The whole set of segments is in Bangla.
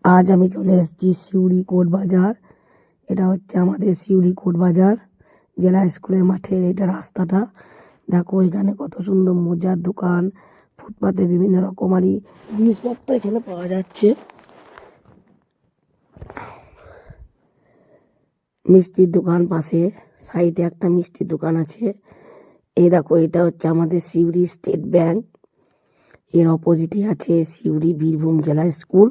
আজ আমি চলে এসেছি সিউড়ি কোর্ট বাজার। এটা হচ্ছে আমাদের সিউড়ি কোর্ট বাজার জেলা স্কুলের মাঠের এটা রাস্তাটা। দেখো এখানে কত সুন্দর মোজার দোকান, ফুটপাতে বিভিন্ন রকমারি জিনিসপত্র এখানে পাওয়া যাচ্ছে। মিষ্টির দোকান পাশে, সাইডে একটা মিষ্টির দোকান আছে। এই দেখো এটা হচ্ছে আমাদের সিউড়ি স্টেট ব্যাংক, এর অপোজিটে আছে সিউড়ি বীরভূম জেলা স্কুল।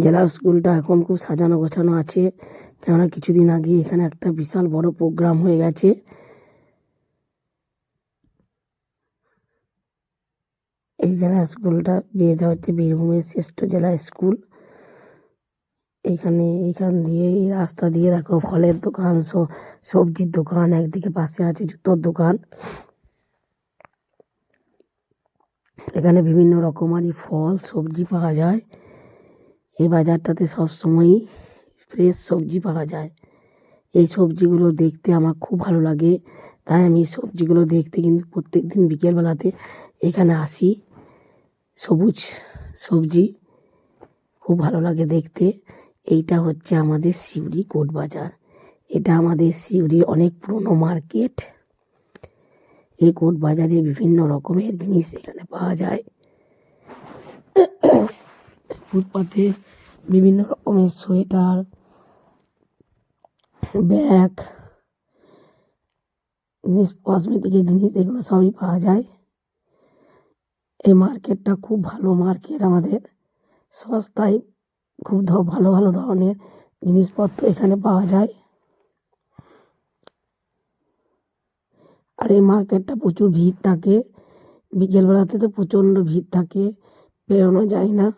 জেলা স্কুলটা এখন খুব সাজানো গোছানো আছে, কেননা কিছুদিন আগে এখানে একটা বিশাল বড় প্রোগ্রাম হয়ে গেছে। এই জেলা স্কুলটা এটা হচ্ছে বীরভূমের শ্রেষ্ঠ জেলা স্কুল। এখান দিয়ে এই রাস্তা দিয়ে দেখো ফলের দোকান, সবজির দোকান, একদিকে পাশে আছে জুতোর দোকান। এখানে বিভিন্ন রকমারি ফল সবজি পাওয়া যায়। এই বাজারটাতে সবসময়ই ফ্রেশ সবজি পাওয়া যায়। এই সবজিগুলো দেখতে আমার খুব ভালো লাগে, তাই আমি এই সবজিগুলো দেখতে কিন্তু প্রত্যেক দিন বিকেলবেলাতে এখানে আসি। সবুজ সবজি খুব ভালো লাগে দেখতে। এইটা হচ্ছে আমাদের সিউড়ি কোর্ট বাজার। এটা আমাদের সিউড়ি অনেক পুরনো মার্কেট। এই কোর্ট বাজারে বিভিন্ন রকমের জিনিস এখানে পাওয়া যায়। ফুটপাতে বিভিন্ন রকমের সোয়েটার, ব্যাগ, জিনিস, কসমেটিকের জিনিস, এগুলো সবই পাওয়া যায়। এই মার্কেটটা খুব ভালো মার্কেট আমাদের, সস্তায় খুব ভালো ভালো ধরনের জিনিসপত্র এখানে পাওয়া যায়। আর এই মার্কেটটা প্রচুর ভিড় থাকে, বিকেলবেলাতে তো প্রচণ্ড ভিড় থাকে, বেরোনো যায় না।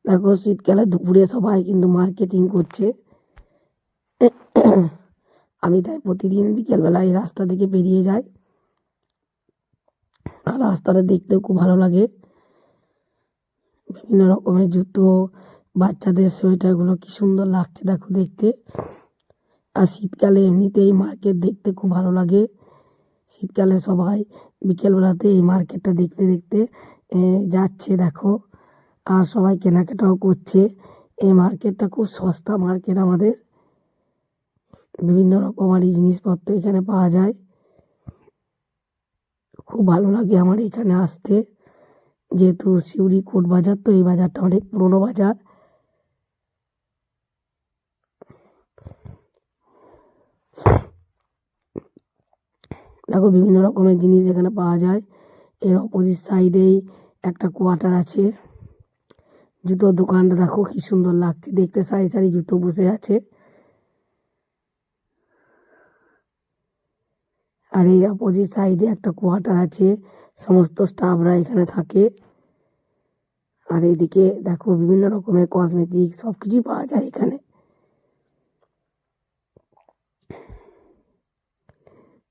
দেখো শীতকালে দুপুরে সবাই কিন্তু মার্কেটিং করছে। আমি তাই প্রতিদিন বিকেলবেলা এই রাস্তা থেকে বেরিয়ে যাই, আর রাস্তাটা দেখতেও খুব ভালো লাগে। বিভিন্ন রকমের জুতো, বাচ্চাদের সোয়েটারগুলো কি সুন্দর লাগছে দেখো দেখতে। আর শীতকালে এমনিতেই মার্কেট দেখতে খুব ভালো লাগে। শীতকালে সবাই বিকেলবেলাতে এই মার্কেটটা দেখতে দেখতে যাচ্ছে দেখো, আর সবাই কেনাকাটাও করছে। এই মার্কেটটা খুব সস্তা মার্কেট আমাদের, বিভিন্ন রকমারি জিনিসপত্র এখানে পাওয়া যায়। খুব ভালো লাগে আমার এখানে আসতে, যেহেতু সিউড়ি কোর্ট বাজার, তো এই বাজারটা অনেক পুরনো বাজার। দেখো বিভিন্ন রকমের জিনিস এখানে পাওয়া যায়। এর অপোজিট সাইডেই একটা কোয়ার্টার আছে। জুতোর দোকানটা দেখো কি সুন্দর লাগছে দেখতে, সারি সারি জুতো বসে আছে। আর এই অপোজিট সাইডে একটা কোয়ার্টার আছে, সমস্ত স্টাফরা এখানে থাকে। আর এইদিকে দেখো বিভিন্ন রকমের কসমেটিক সব কিছুই পাওয়া যায় এখানে।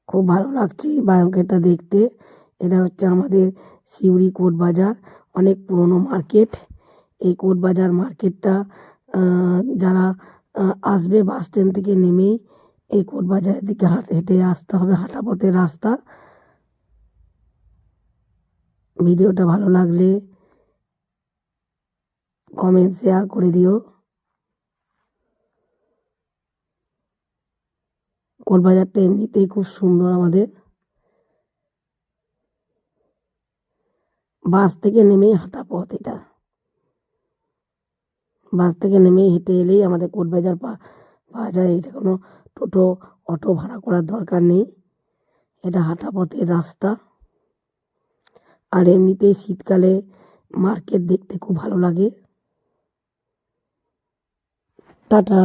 খুব ভালো লাগছে এই মার্কেটটা দেখতে। এটা হচ্ছে আমাদের সিউড়ি কোর্ট বাজার, অনেক পুরনো মার্কেট। এই কোর্ট বাজার মার্কেটটা যারা আসবে বাস স্ট্যান্ড থেকে নেমেই এই কোর্ট বাজারের দিকে হেঁটে আসতে হবে, হাঁটা পথের রাস্তা। ভিডিওটা ভালো লাগলে কমেন্ট শেয়ার করে দিও। কোর্ট বাজারটা এমনিতেই খুব সুন্দর আমাদের। বাস থেকে নেমেই হাঁটা পথ এটা, বাস থেকে নেমেই হেঁটে এলেই আমাদের কোর্ট বাজার পাওয়া যায়। এটা কোনো টোটো অটো ভাড়া করার দরকার নেই, এটা হাঁটা পথের রাস্তা। আর এমনিতেই শীতকালে মার্কেট দেখতে খুব ভালো লাগে। টাটা।